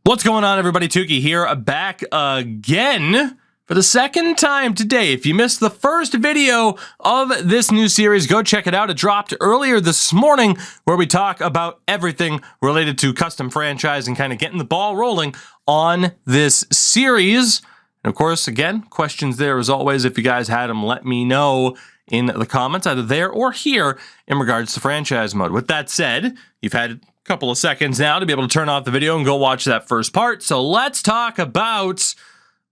What's going on, everybody? Tukey here, back again for the second time today. If you missed the first video of this new series, go check it out. It dropped earlier this morning, where we talk about everything related to custom franchise and kind of getting the ball rolling on this series. And of course, again, questions there as always. If you guys had them, let me know in the comments, either there or here, in regards to franchise mode. With that said, you've had couple of seconds now to be able to turn off the video and go watch that first part. So let's talk about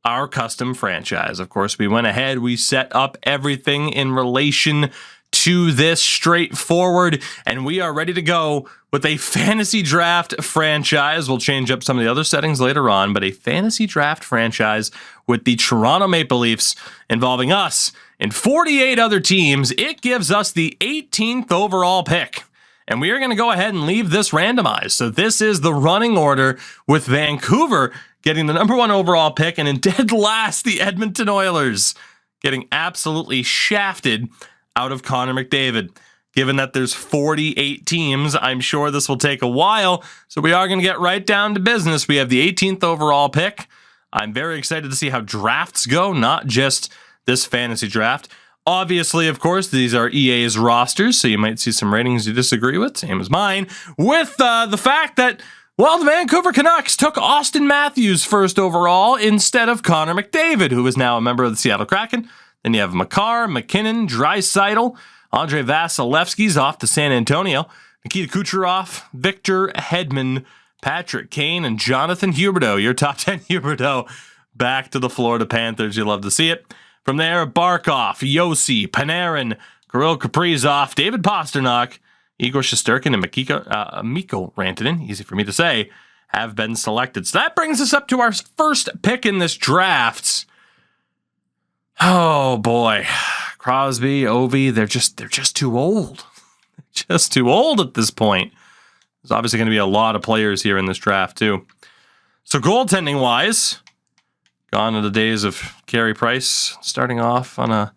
our custom franchise. Of course, we went ahead, we set up everything in relation to this straightforward, and we are ready to go with a fantasy draft franchise. We'll change up some of the other settings later on, but a fantasy draft franchise with the Toronto Maple Leafs involving us and 48 other teams. It gives us the 18th overall pick. And we are going to go ahead and leave this randomized. So this is the running order, with Vancouver getting the #1 overall pick, and in dead last, the Edmonton Oilers getting absolutely shafted out of Connor McDavid. Given that there's 48 teams, I'm sure this will take a while. So we are going to get right down to business. We have the 18th overall pick. I'm very excited to see how drafts go, not just this fantasy draft. Obviously, of course, these are EA's rosters, so you might see some ratings you disagree with, same as mine, with the fact that, well, the Vancouver Canucks took Austin Matthews first overall instead of Connor McDavid, who is now a member of the Seattle Kraken. Then you have Makar, McKinnon, Draisaitl, Andrei Vasilevsky's off to San Antonio, Nikita Kucherov, Victor Hedman, Patrick Kane, and Jonathan Huberdeau, your top 10 Huberdeau, back to the Florida Panthers. You love to see it. From there, Barkov, Yossi, Panarin, Kirill Kaprizov, David Pastrnak, Igor Shesterkin, and Mikko Rantanen, easy for me to say, have been selected. So that brings us up to our first pick in this draft. Oh boy, Crosby, Ovi, they're just too old. Just too old at this point. There's obviously going to be a lot of players here in this draft too. So goaltending wise, gone are the days of Carey Price starting off on a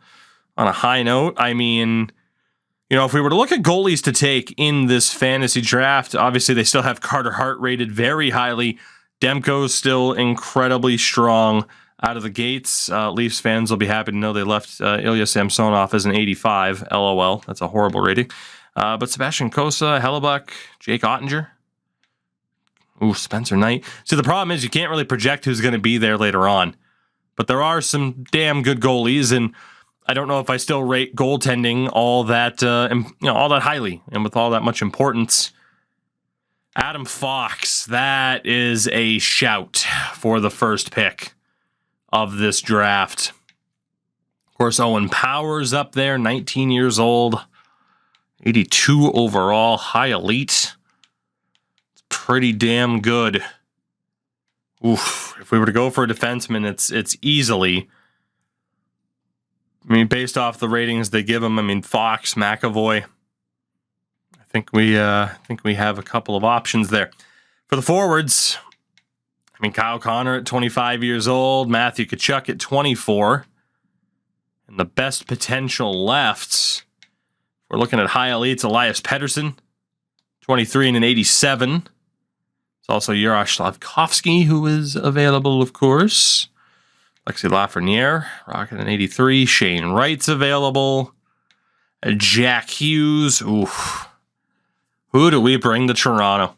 high note. I mean, you know, if we were to look at goalies to take in this fantasy draft, obviously they still have Carter Hart rated very highly. Demko's still incredibly strong out of the gates. Leafs fans will be happy to know they left Ilya Samsonov as an 85. LOL. That's a horrible rating. But Sebastian Cossa, Hellebuck, Jake Ottinger. Ooh, Spencer Knight. See, the problem is you can't really project who's going to be there later on. But there are some damn good goalies, and I don't know if I still rate goaltending all that, all that highly and with all that much importance. Adam Fox, that is a shout for the first pick of this draft. Of course, Owen Powers up there, 19 years old, 82 overall, high elite. Pretty damn good. Oof. If we were to go for a defenseman, it's easily, I mean, based off the ratings they give him, I mean, Fox, McAvoy. I think we have a couple of options there. For the forwards, I mean, Kyle Connor at 25 years old, Matthew Tkachuk at 24. And the best potential left, we're looking at high elites, Elias Pettersson, 23 and an 87. Also, Juraj Slavkovsky, who is available, of course. Alexis Lafreniere, rocking an 83. Shane Wright's available. Jack Hughes. Oof. Who do we bring to Toronto?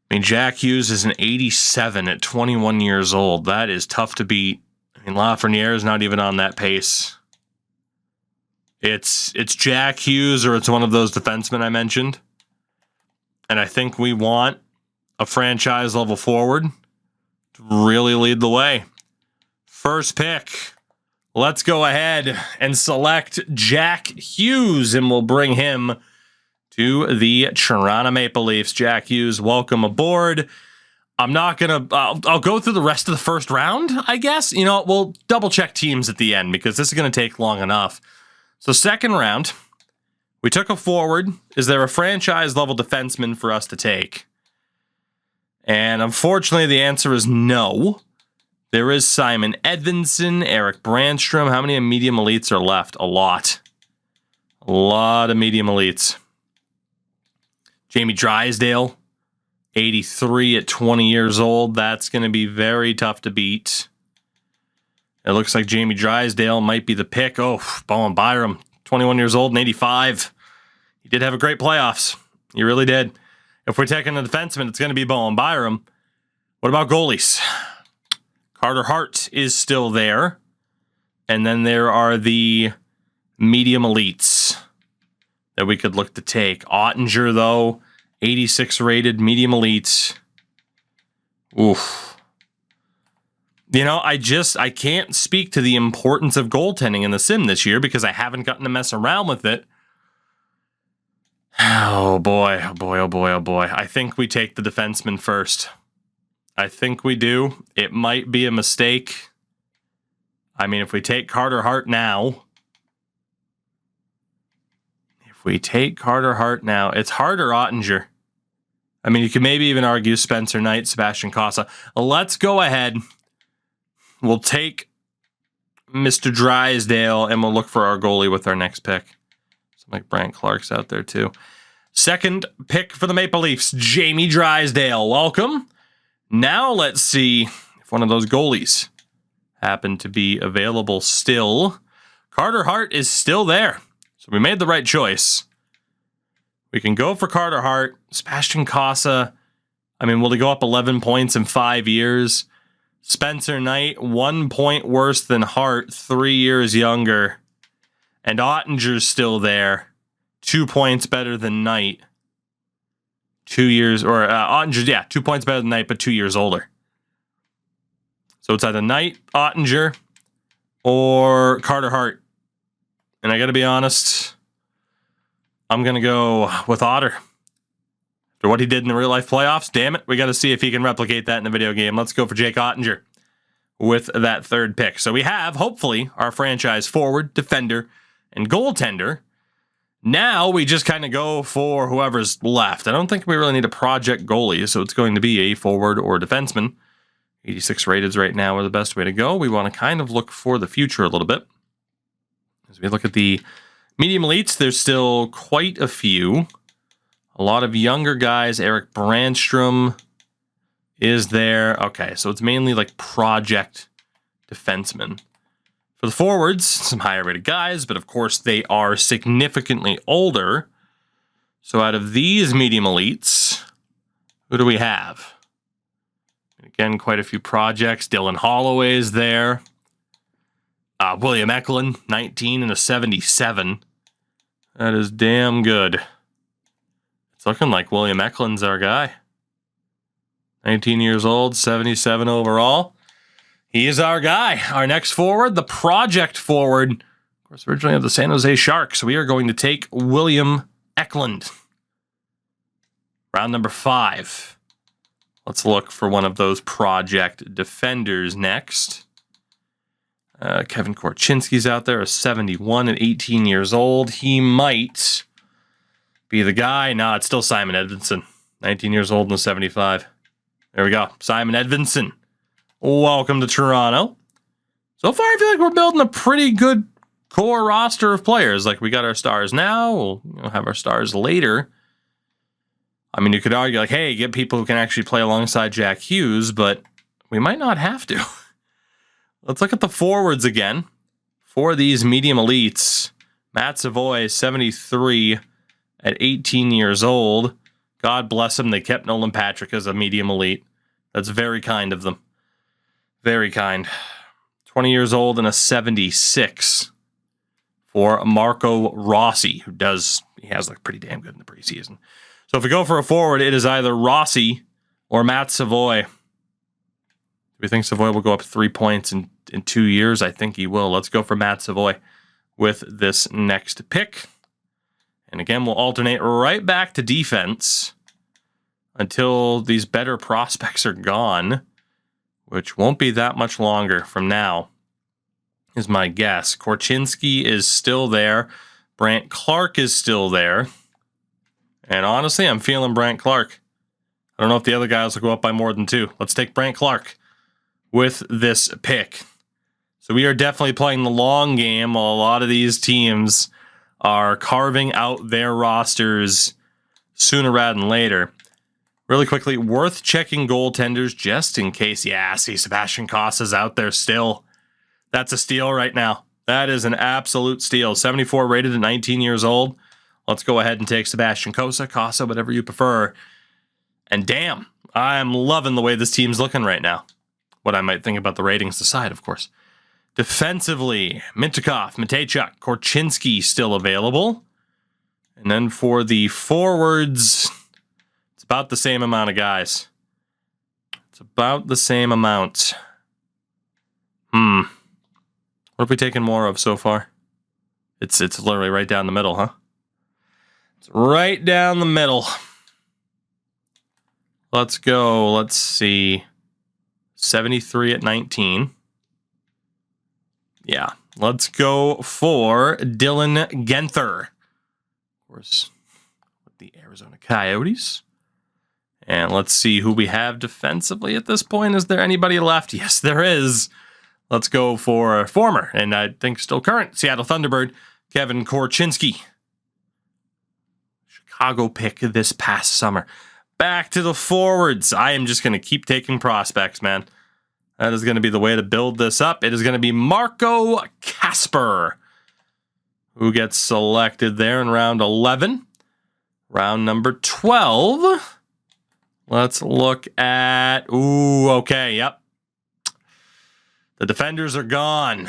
I mean, Jack Hughes is an 87 at 21 years old. That is tough to beat. I mean, Lafreniere is not even on that pace. It's Jack Hughes, or it's one of those defensemen I mentioned. And I think we want a franchise level forward to really lead the way. First pick. Let's go ahead and select Jack Hughes, and we'll bring him to the Toronto Maple Leafs. Jack Hughes, welcome aboard. I'm not going to, I'll go through the rest of the first round, I guess. You know, we'll double check teams at the end because this is going to take long enough. So second round, we took a forward. Is there a franchise level defenseman for us to take? And unfortunately, the answer is no. There is Simon Edvinsson, Eric Brandstrom. How many medium elites are left? A lot. A lot of medium elites. Jamie Drysdale, 83 at 20 years old. That's going to be very tough to beat. It looks like Jamie Drysdale might be the pick. Oh, Bowen Byram, 21 years old and 85. He did have a great playoffs. He really did. If we're taking a defenseman, it's going to be Bowen Byram. What about goalies? Carter Hart is still there. And then there are the medium elites that we could look to take. Ottinger, though, 86 rated, medium elites. Oof. You know, I can't speak to the importance of goaltending in the sim this year because I haven't gotten to mess around with it. Oh boy, oh boy, oh boy, oh boy. I think we take the defenseman first. I think we do. It might be a mistake. I mean, if we take Carter Hart now, it's Hart or Ottinger. I mean, you could maybe even argue Spencer Knight, Sebastian Cossa. Let's go ahead. We'll take Mr. Drysdale, and we'll look for our goalie with our next pick. Something like Brant Clark's out there, too. Second pick for the Maple Leafs, Jamie Drysdale. Welcome. Now let's see if one of those goalies happen to be available still. Carter Hart is still there, so we made the right choice. We can go for Carter Hart. Sebastian Cossa, I mean, will he go up 11 points in 5 years? Spencer Knight, 1 point worse than Hart, 3 years younger. And Ottinger's still there, 2 points better than Knight. 2 years, or Ottinger's, 2 points better than Knight, but 2 years older. So it's either Knight, Ottinger, or Carter Hart. And I got to be honest, I'm going to go with Otter. After what he did in the real life playoffs, damn it, we got to see if he can replicate that in the video game. Let's go for Jake Ottinger with that third pick. So we have, hopefully, our franchise forward, defender, and goaltender. Now we just kind of go for whoever's left. I don't think we really need a project goalie, so it's going to be a forward or defenseman. 86 rateds right now are the best way to go. We want to kind of look for the future a little bit. As we look at the medium elites, there's still quite a few. A lot of younger guys. Eric Brandstrom is there. Okay, so it's mainly like project defensemen. For the forwards, some higher rated guys, but of course they are significantly older. So out of these medium elites, who do we have? Again, quite a few projects. Dylan Holloway is there. William Eklund, 19 and a 77. That is damn good. It's looking like William Eklund's our guy. 19 years old, 77 overall. He is our guy. Our next forward, the project forward, of course, originally of the San Jose Sharks. We are going to take William Eklund. Round number 5. Let's look for one of those project defenders next. Kevin Korchinski's out there, a 71 at 18 years old. He might be the guy. No, it's still Simon Edvinsson, 19 years old and a 75. There we go. Simon Edvinsson. Welcome to Toronto. So far, I feel like we're building a pretty good core roster of players. Like, we got our stars now. We'll have our stars later. I mean, you could argue, like, hey, get people who can actually play alongside Jack Hughes, but we might not have to. Let's look at the forwards again. For these medium elites, Matt Savoy, 73 at 18 years old. God bless him. They kept Nolan Patrick as a medium elite. That's very kind of them. Very kind. 20 years old and a 76 for Marco Rossi, he has looked pretty damn good in the preseason. So if we go for a forward, it is either Rossi or Matt Savoy. Do we think Savoy will go up 3 points in 2 years? I think he will. Let's go for Matt Savoy with this next pick. And again, we'll alternate right back to defense until these better prospects are gone, which won't be that much longer from now, is my guess. Korchinski is still there. Brant Clark is still there. And honestly, I'm feeling Brant Clark. I don't know if the other guys will go up by more than 2. Let's take Brant Clark with this pick. So we are definitely playing the long game while a lot of these teams are carving out their rosters sooner rather than later. Really quickly, worth checking goaltenders just in case. Yeah, see, Sebastian Cossa's out there still. That's a steal right now. That is an absolute steal. 74 rated at 19 years old. Let's go ahead and take Sebastian Cossa, whatever you prefer. And damn, I'm loving the way this team's looking right now. What I might think about the ratings aside, of course. Defensively, Mintyukov, Matejchuk, Korchinski still available. And then for the forwards, it's about the same amount of guys. It's about the same amount. What have we taken more of so far? It's literally right down the middle, huh? It's right down the middle. Let's go. Let's see. 73 at 19. Yeah. Let's go for Dylan Genther. Of course, with the Arizona Coyotes. And let's see who we have defensively at this point. Is there anybody left? Yes, there is. Let's go for former, and I think still current, Seattle Thunderbird, Kevin Korchinski. Chicago pick this past summer. Back to the forwards. I am just going to keep taking prospects, man. That is going to be the way to build this up. It is going to be Marco Kasper, who gets selected there in round 11. Round number 12. Let's look at... Ooh, okay, yep. The defenders are gone.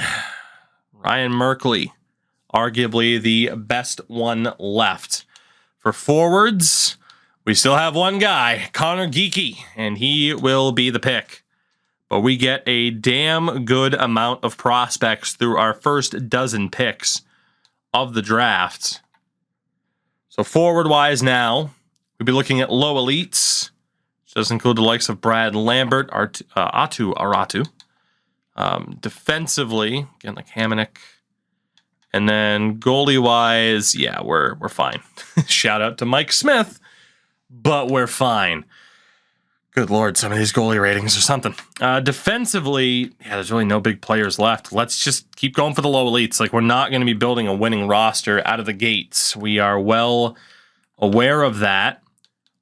Ryan Merkley, arguably the best one left. For forwards, we still have one guy, Connor Geekie, and he will be the pick. But we get a damn good amount of prospects through our first dozen picks of the draft. So forward-wise now, we'll be looking at low elites, which does include the likes of Brad Lambert, Atu Aratu. Defensively, again, like Hamonic. And then goalie-wise, yeah, we're fine. Shout out to Mike Smith, but we're fine. Good Lord, some of these goalie ratings or something. Defensively, yeah, there's really no big players left. Let's just keep going for the low elites. Like, we're not going to be building a winning roster out of the gates. We are well aware of that.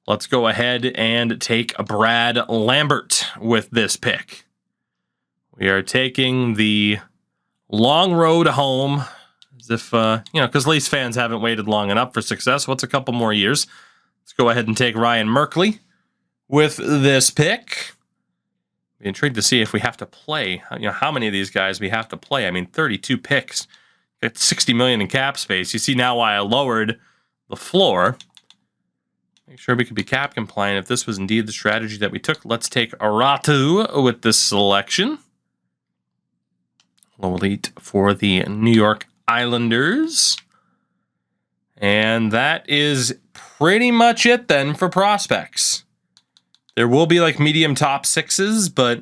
Let's go ahead and take Brad Lambert with this pick. We are taking the long road home, as if, because Leafs fans haven't waited long enough for success. What's a couple more years? Let's go ahead and take Ryan Merkley with this pick. Be intrigued to see if we have to play, how many of these guys we have to play. I mean, 32 picks, got $60 million in cap space. You see now why I lowered the floor. Make sure we could be cap compliant if this was indeed the strategy that we took. Let's take Aratu with this selection. Low elite for the New York Islanders. And that is pretty much it then for prospects. There will be like medium top sixes, but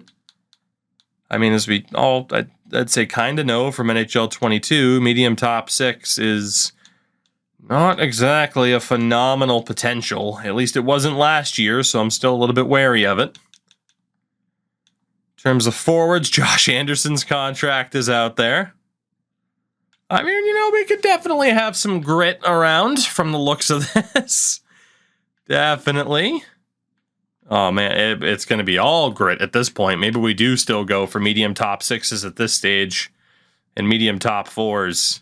I mean, as we all, I'd say kind of know from NHL 22, medium top six is not exactly a phenomenal potential. At least it wasn't last year, so I'm still a little bit wary of it. In terms of forwards, Josh Anderson's contract is out there. I mean, we could definitely have some grit around from the looks of this. Definitely. Oh, man, it's going to be all grit at this point. Maybe we do still go for medium top sixes at this stage and medium top fours.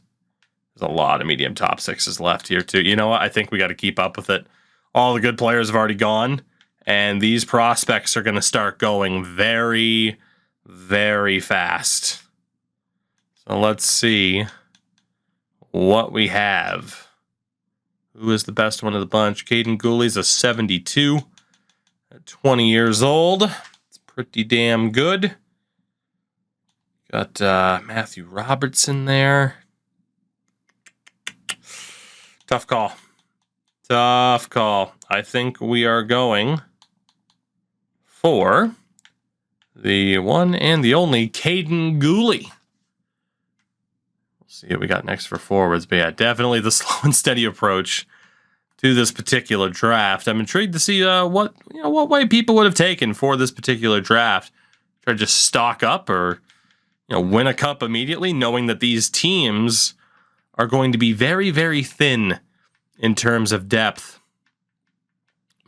There's a lot of medium top sixes left here, too. You know what? I think we got to keep up with it. All the good players have already gone. And these prospects are going to start going very, very fast. So let's see what we have. Who is the best one of the bunch? Caden Gooley's a 72 at 20 years old. It's pretty damn good. Got Matthew Robertson there. Tough call. Tough call. I think we are going for the one and the only Caden Gooley. We'll see what we got next for forwards. But yeah, definitely the slow and steady approach to this particular draft. I'm intrigued to see what way people would have taken for this particular draft. Try to just stock up or win a cup immediately, knowing that these teams are going to be very, very thin in terms of depth.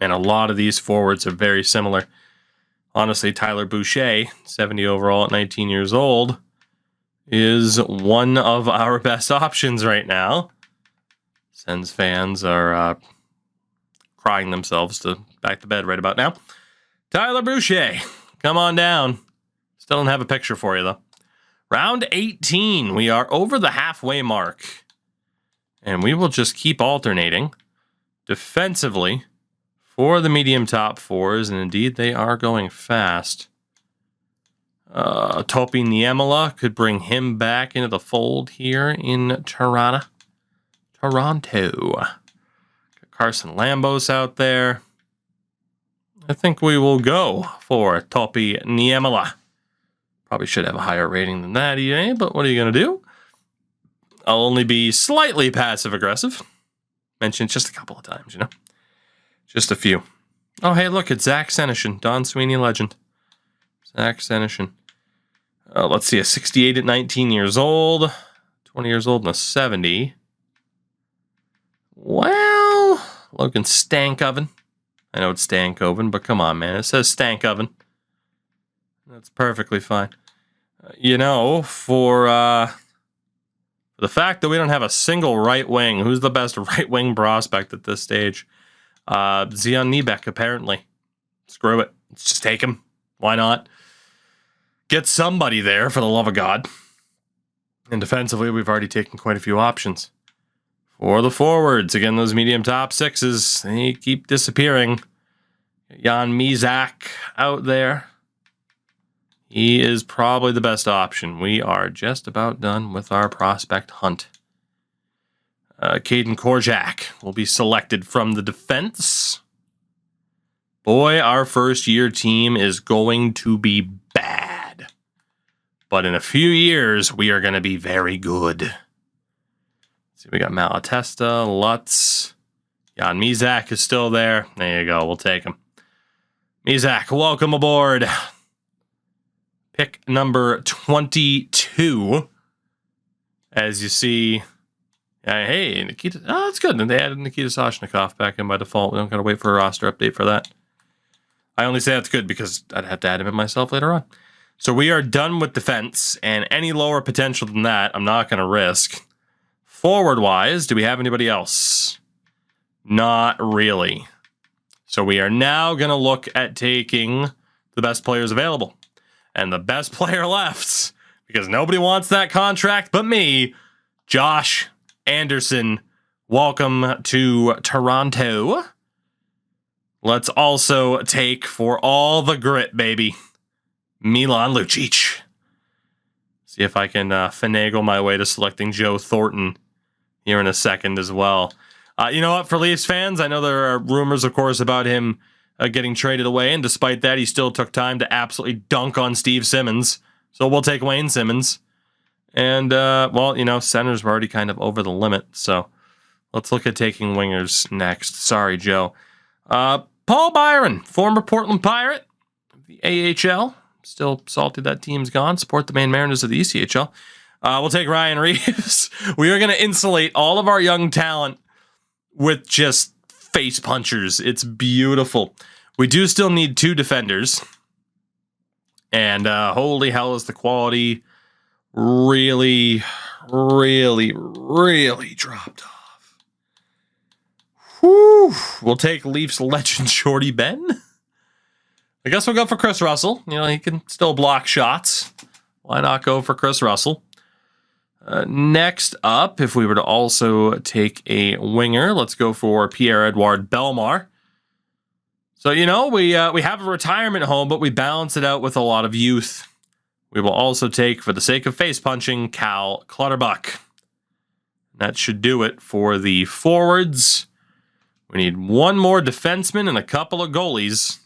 And a lot of these forwards are very similar. Honestly, Tyler Boucher, 70 overall at 19 years old, is one of our best options right now. Sens fans are crying themselves back to bed right about now. Tyler Boucher, come on down. Still don't have a picture for you, though. Round 18, we are over the halfway mark. And we will just keep alternating defensively for the medium top fours, and indeed they are going fast. Topi Niemela could bring him back into the fold here in Toronto. Got Carson Lambos out there. I think we will go for Topi Niemela. Probably should have a higher rating than that, EA, but what are you going to do? I'll only be slightly passive-aggressive. Mentioned just a couple of times, you know. Just a few. Oh, hey, look, it's Zach Senyshyn, Don Sweeney legend. Zach Senyshyn. Let's see, a 68 at 19 years old. 20 years old and a 70. Well, Logan Stankoven. I know it's Stankoven, but come on, man. It says Stankoven. That's perfectly fine. You know, for the fact that we don't have a single right wing, who's the best right wing prospect at this stage? Zion Niebeck, apparently. Screw it. Let's just take him. Why not? Get somebody there, for the love of God. And defensively, we've already taken quite a few options. For the forwards, again, those medium top sixes, they keep disappearing. Jan Mizak out there. He is probably the best option. We are just about done with our prospect hunt. Caden Korczak will be selected from the defense. Boy, our first-year team is going to be bad. But in a few years, we are going to be very good. Let's see, we got Malatesta, Lutz. Jan Mizak is still there. There you go. We'll take him. Mizak, welcome aboard. Pick number 22. As you see, hey, Nikita. Oh, that's good. And they added Nikita Soshnikov back in by default. We don't got to wait for a roster update for that. I only say that's good because I'd have to add him in myself later on. So we are done with defense, and any lower potential than that, I'm not going to risk. Forward-wise, do we have anybody else? Not really. So we are now going to look at taking the best players available. And the best player left, because nobody wants that contract but me, Josh Anderson. Welcome to Toronto. Let's also take, for all the grit, baby, Milan Lucic. See if I can finagle my way to selecting Joe Thornton here in a second as well. You know what, for Leafs fans, I know there are rumors, of course, about him getting traded away, and despite that, he still took time to absolutely dunk on Steve Simmons. So we'll take Wayne Simmons. And, well, you know, centers were already kind of over the limit, so let's look at taking wingers next. Sorry, Joe. Paul Byron, former Portland Pirate, the AHL. Still salty that team's gone. Support the Maine Mariners of the ECHL. We'll take Ryan Reeves. We are going to insulate all of our young talent with just face punchers. It's beautiful. We do still need 2 defenders. And holy hell, is the quality really, really, really dropped off. Whew. We'll take Leafs legend Shorty Ben. I guess we'll go for Chris Russell. You know, he can still block shots. Why not go for Chris Russell? Next up, if we were to also take a winger, let's go for Pierre-Edouard Bellemare. So, you know, we have a retirement home, but we balance it out with a lot of youth. We will also take, for the sake of face punching, Cal Clutterbuck. That should do it for the forwards. We need one more defenseman and a couple of goalies.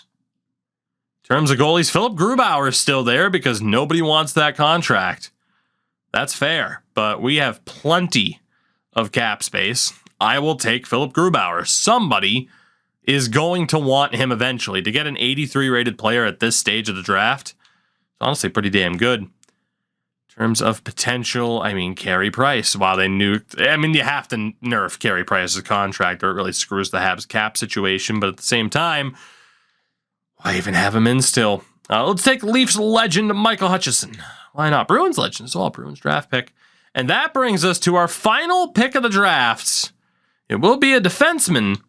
In terms of goalies, Philip Grubauer is still there because nobody wants that contract. That's fair, but we have plenty of cap space. I will take Philip Grubauer. Somebody is going to want him eventually. To get an 83 rated player at this stage of the draft, it's honestly pretty damn good. In terms of potential, I mean, Carey Price, while they nuked, I mean, you have to nerf Carey Price's contract or it really screws the Habs cap situation, but at the same time, why even have him in still? Let's take Leafs legend Michael Hutchison. Why not? Bruins legend as well, Bruins draft pick. And that brings us to our final pick of the drafts. It will be a defenseman,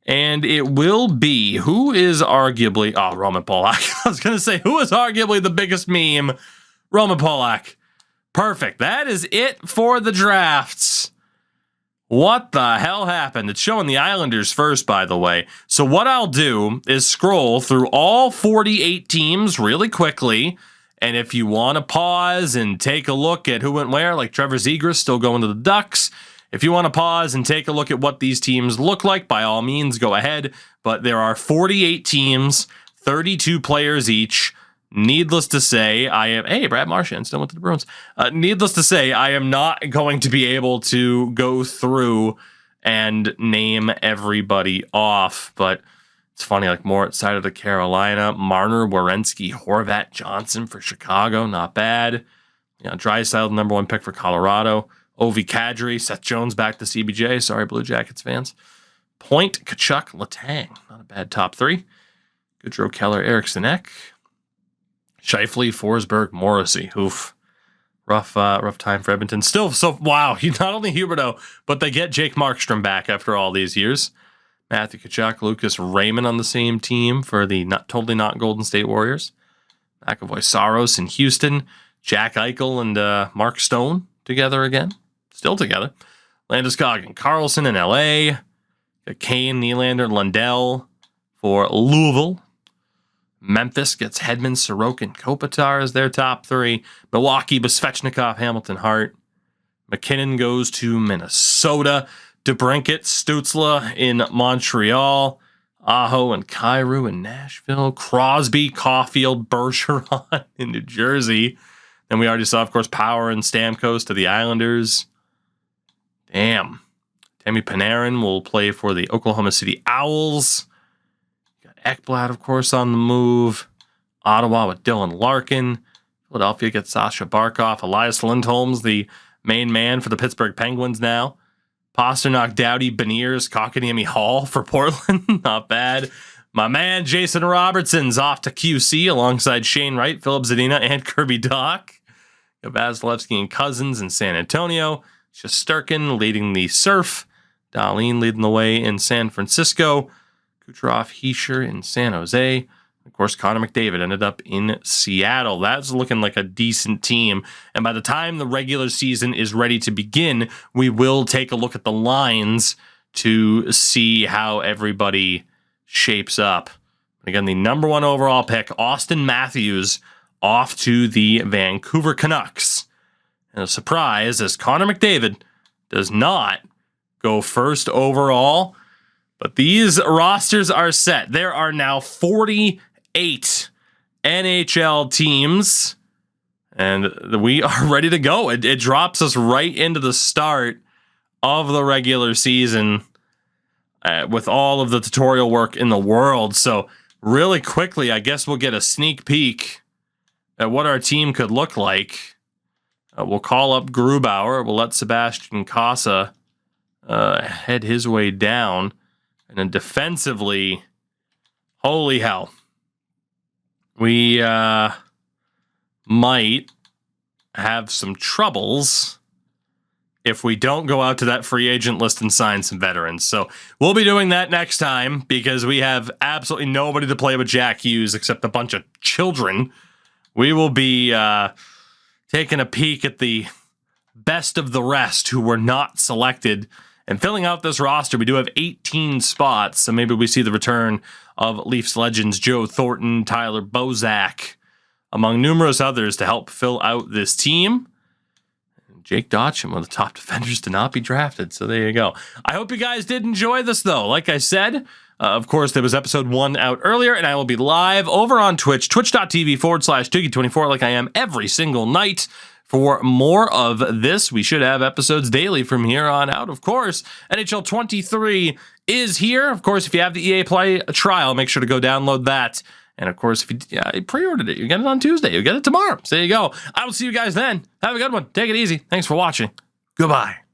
and it will be, who is arguably, Roman Polak. I was going to say, who is arguably the biggest meme? Roman Polak. Perfect. That is it for the drafts. What the hell happened? It's showing the Islanders first, by the way. So what I'll do is scroll through all 48 teams really quickly. And if you want to pause and take a look at who went where, like Trevor Zegras still going to the Ducks. If you want to pause and take a look at what these teams look like, by all means, go ahead. But there are 48 teams, 32 players each. Needless to say, Brad Marchand still went to the Bruins. Needless to say, I am not going to be able to go through and name everybody off. But it's funny, like Moritz side of the Carolina, Marner, Werenski, Horvat, Johnson for Chicago, not bad. Draisaitl, number 1 pick for Colorado. Ovi Kadri, Seth Jones back to CBJ. Sorry, Blue Jackets fans. Point, Kachuk, Letang. Not a bad top 3. Goodrow, Keller, Eriksson Ek. Scheifele, Forsberg, Morrissey. Oof. Rough time for Edmonton. Still, wow. Not only Huberdeau, but they get Jake Markstrom back after all these years. Matthew Tkachuk, Lucas Raymond on the same team for the totally not Golden State Warriors. McAvoy, Saros in Houston. Jack Eichel and Mark Stone together again. Still together. Landeskog, Carlson in LA. Kane, Nylander, Lundell for Louisville. Memphis gets Hedman, Sorokin, Kopitar as their top 3. Milwaukee, Svechnikov, Hamilton, Hart. McKinnon goes to Minnesota. DeBrincat, Stützle in Montreal. Aho and Kyrou in Nashville. Crosby, Caulfield, Bergeron in New Jersey. Then we already saw, of course, Power and Stamkos to the Islanders. Damn. Tammy Panarin will play for the Oklahoma City Owls. Got Ekblad, of course, on the move. Ottawa with Dylan Larkin. Philadelphia gets Sasha Barkov. Elias Lindholm's the main man for the Pittsburgh Penguins now. Pasternak, Doughty, Beniers, Kotkaniemi, Hall for Portland. Not bad. My man, Jason Robertson's off to QC alongside Shane Wright, Philip Zadina, and Kirby Dach. Vasilevsky and Cousins in San Antonio. Shesterkin leading the Surf. Dahlin leading the way in San Francisco. Kucherov, Hischier in San Jose. Of course, Connor McDavid ended up in Seattle. That's looking like a decent team. And by the time the regular season is ready to begin, we will take a look at the lines to see how everybody shapes up. Again, the number 1 overall pick, Austin Matthews, off to the Vancouver Canucks. And a surprise, as Connor McDavid does not go first overall. But these rosters are set. There are now 48 NHL teams, and we are ready to go. It drops us right into the start of the regular season with all of the tutorial work in the world. So really quickly, I guess we'll get a sneak peek at what our team could look like. We'll call up Grubauer. We'll let Sebastian Casa head his way down. And then defensively, holy hell. We might have some troubles if we don't go out to that free agent list and sign some veterans. So we'll be doing that next time because we have absolutely nobody to play with Jack Hughes except a bunch of children. We will be taking a peek at the best of the rest who were not selected and filling out this roster. We do have 18 spots, so maybe we see the return of Leafs legends Joe Thornton, Tyler Bozak, among numerous others to help fill out this team. Jake Dotchin, one of the top defenders to not be drafted. So there you go. I hope you guys did enjoy this, though. Like I said, of course, there was episode 1 out earlier, and I will be live over on Twitch, twitch.tv/Doogie24, like I am every single night. For more of this, we should have episodes daily from here on out. Of course, NHL 23 is here. Of course, if you have the EA Play trial, make sure to go download that And of course, if you pre-ordered it, you get it on Tuesday. You get it tomorrow. So there you go. I will see you guys then. Have a good one. Take it easy. Thanks for watching. Goodbye.